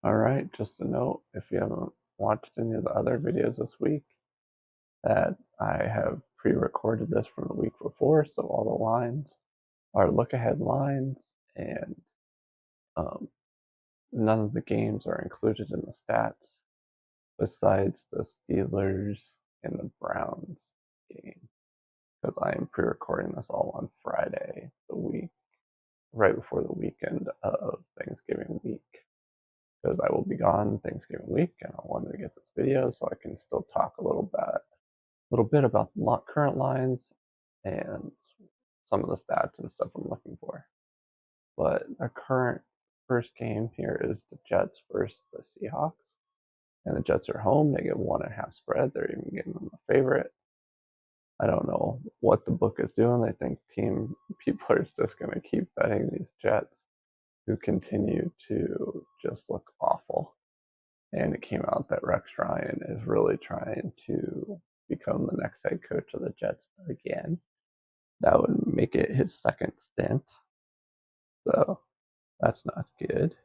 Alright, just a note, if you haven't watched any of the other videos this week, that I have pre-recorded this from the week before, so all the lines are look-ahead lines, and um, none of the games are included in the stats, besides the Steelers and the Browns game, because I am pre-recording this all on Friday, the week right before the weekend of Thanksgiving week. Because I will be gone Thanksgiving week, and I wanted to get this video so I can still talk a little bit about the current lines and some of the stats and stuff I'm looking for. But our current first game here is the Jets versus the Seahawks, and the Jets are home. They get 1.5 spread. They're even giving them a favorite. I don't know what the book is doing. They think people are just going to keep betting these Jets, who continue to just look awful. And it came out that Rex Ryan is really trying to become the next head coach of the Jets again. That would make it his second stint. So that's not good.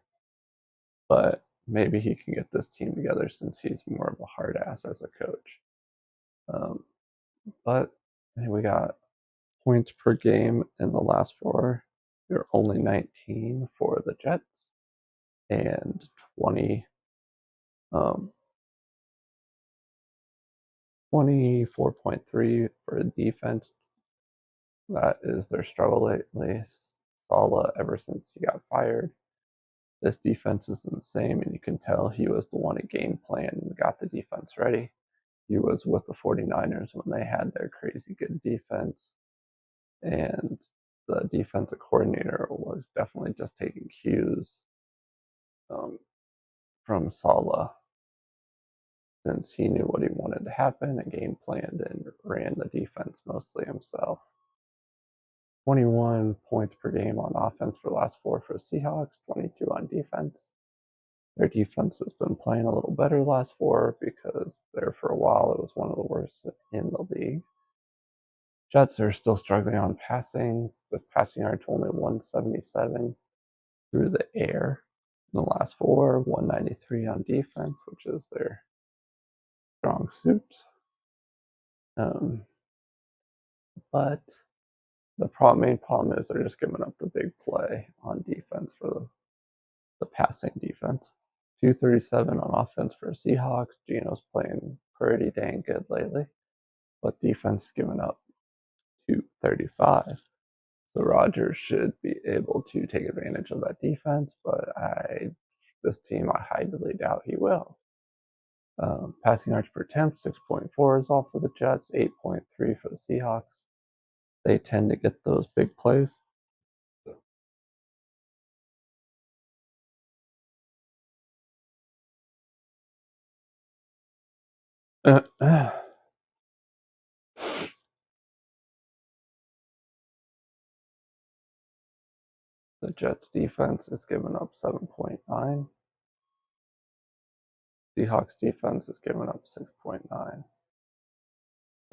But maybe he can get this team together since he's more of a hard ass as a coach. But we got points per game in the last four. There are only 19 for the Jets and 20 24.3 for defense. That is their struggle lately. Saleh, ever since he got fired, this defense isn't the same, and you can tell he was the one who game planned and got the defense ready. He was with the 49ers when they had their crazy good defense, and the defensive coordinator was definitely just taking cues from Saleh, since he knew what he wanted to happen and game planned and ran the defense mostly himself. 21 points per game on offense for the last four for the Seahawks, 22 on defense. Their defense has been playing a little better the last four, because there for a while it was one of the worst in the league. Jets are still struggling on passing, with passing yards only 177 through the air in the last four, 193 on defense, which is their strong suit. But the main problem is they're just giving up the big play on defense for the passing defense. 237 on offense for Seahawks. Geno's playing pretty dang good lately, but defense is giving up 235. So Rodgers should be able to take advantage of that defense, but this team, I highly doubt he will. Passing yards per attempt, 6.4 is all for the Jets, 8.3 for the Seahawks. They tend to get those big plays. The Jets defense is giving up 7.9. Seahawks defense is giving up 6.9.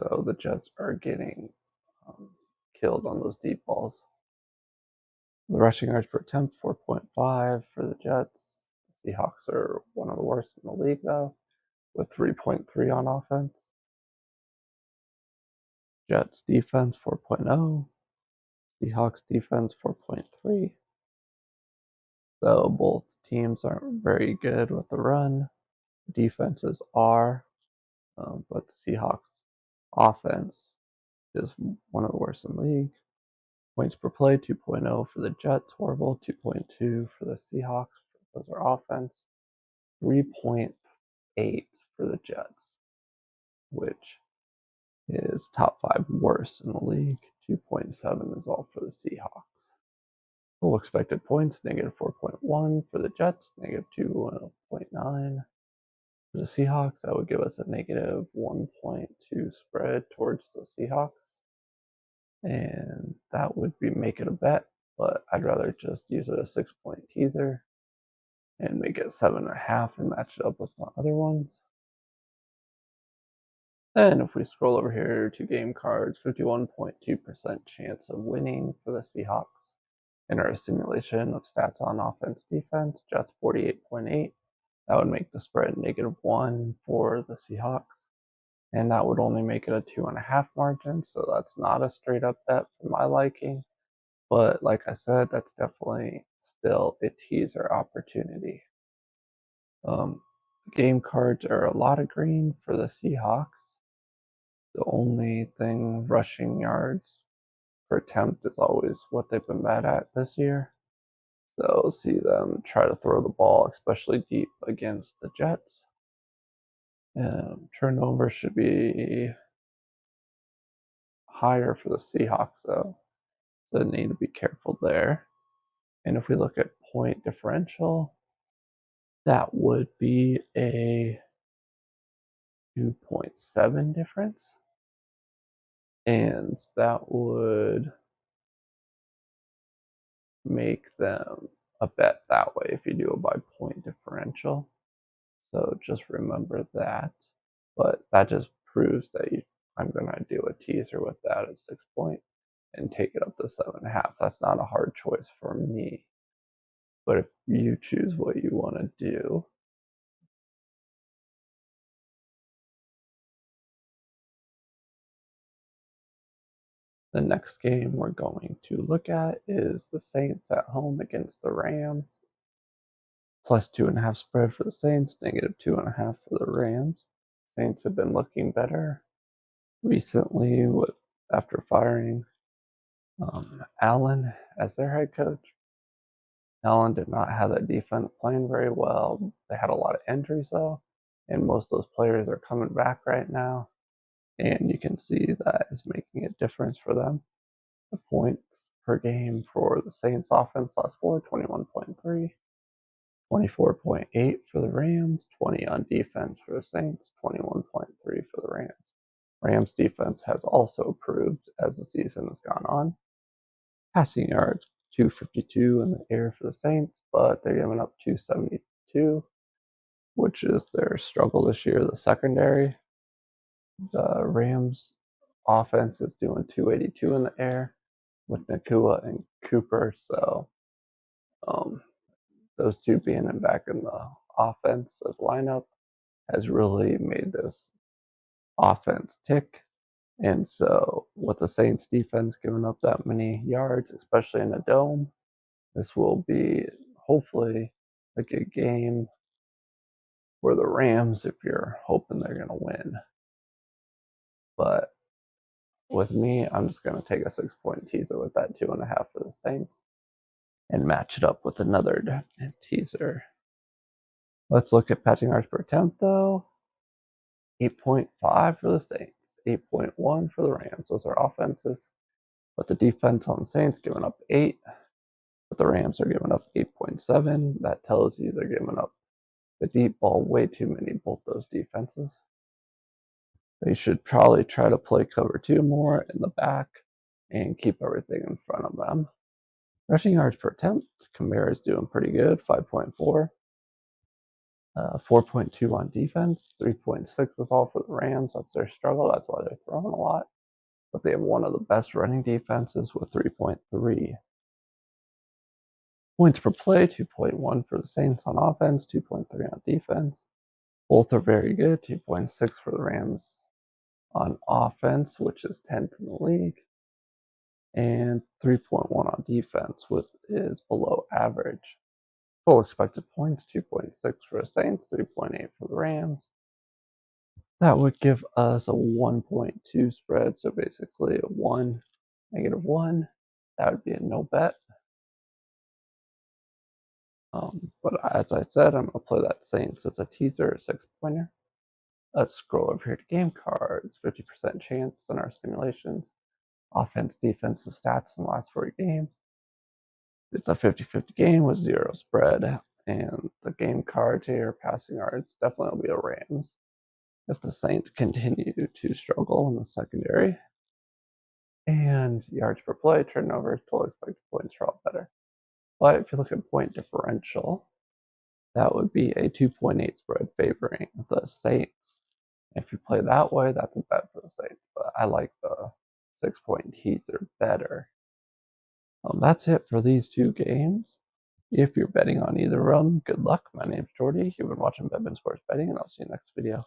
So the Jets are getting killed on those deep balls. The rushing yards per attempt, 4.5 for the Jets. The Seahawks are one of the worst in the league, though, with 3.3 on offense. Jets defense, 4.0. Seahawks defense, 4.3. So both teams aren't very good with the run. Defenses are, but the Seahawks offense is one of the worst in the league. Points per play, 2.0 for the Jets, horrible. 2.2 for the Seahawks. Those are offense. 3.8 for the Jets, which is top 5 worst in the league. 2.7 is all for the Seahawks. Full expected points, negative 4.1 for the Jets, negative 2.9 for the Seahawks. That would give us a negative 1.2 spread towards the Seahawks. And that would be make it a bet, but I'd rather just use it as a 6-point teaser and make it 7.5 and match it up with my other ones. Then if we scroll over here to game cards, 51.2% chance of winning for the Seahawks. In our simulation of stats on offense defense, Jets 48.8, That would make the spread -1 for the Seahawks, and that would only make it a 2.5 margin, so that's not a straight up bet for my liking. But like I said, that's definitely still a teaser opportunity. Game cards are a lot of green for the Seahawks. The only thing, rushing yards per attempt, is always what they've been bad at this year. So see them try to throw the ball, especially deep against the Jets. Turnover should be higher for the Seahawks, though, so they need to be careful there. And if we look at point differential, that would be a 2.7 difference, and that would make them a bet that way if you do it by point differential. So just remember that. But that just proves that I'm going to do a teaser with that at 6 point and take it up to 7.5. That's not a hard choice for me. But if you choose what you want to do, the next game we're going to look at is the Saints at home against the Rams. +2.5 spread for the Saints, -2.5 for the Rams. Saints have been looking better recently after firing Allen as their head coach. Allen did not have that defense playing very well. They had a lot of injuries though, and most of those players are coming back right now, and you can see that is making a difference for them. The points per game for the Saints offense last four, 21.3. 24.8 for the Rams, 20 on defense for the Saints, 21.3 for the Rams. Rams defense has also improved as the season has gone on. Passing yards, 252 in the air for the Saints, but they're giving up 272, which is their struggle this year, the secondary. The Rams offense is doing 282 in the air with Nakua and Cooper, so those two being back in the offensive lineup has really made this offense tick. And so, with the Saints defense giving up that many yards, especially in a dome, this will be hopefully a good game for the Rams if you're hoping they're going to win. But with me, I'm just going to take a 6 point teaser with that 2.5 for the Saints and match it up with another teaser. Let's look at passing yards per attempt, though. 8.5 for the Saints, 8.1 for the Rams. Those are offenses. But the defense on the Saints giving up 8, but the Rams are giving up 8.7. That tells you they're giving up the deep ball way too many, both those defenses. They should probably try to play cover 2 more in the back and keep everything in front of them. Rushing yards per attempt, Kamara is doing pretty good, 5.4. 4.2 on defense, 3.6 is all for the Rams. That's their struggle. That's why they're throwing a lot. But they have one of the best running defenses with 3.3. Points per play, 2.1 for the Saints on offense, 2.3 on defense. Both are very good, 2.6 for the Rams on offense, which is 10th in the league, and 3.1 on defense, which is below average. Full expected points, 2.6 for the Saints, 3.8 for the Rams. That would give us a 1.2 spread, so basically a 1, -1. That would be a no bet. But as I said, I'm going to play that Saints as a teaser, a 6-pointer. Let's scroll over here to game cards. 50% chance in our simulations. Offense, defensive stats in the last 4 games. It's a 50-50 game with 0 spread. And the game cards here, passing yards, definitely will be a Rams if the Saints continue to struggle in the secondary. And yards per play, turnovers, total expected points are all better. But if you look at point differential, that would be a 2.8 spread favoring the Saints. If you play that way, that's a bet for the Saints. But I like the 6 point teaser better. That's it for these 2 games. If you're betting on either of them, good luck. My name's Jordy. You've been watching Betman Sports Betting, and I'll see you next video.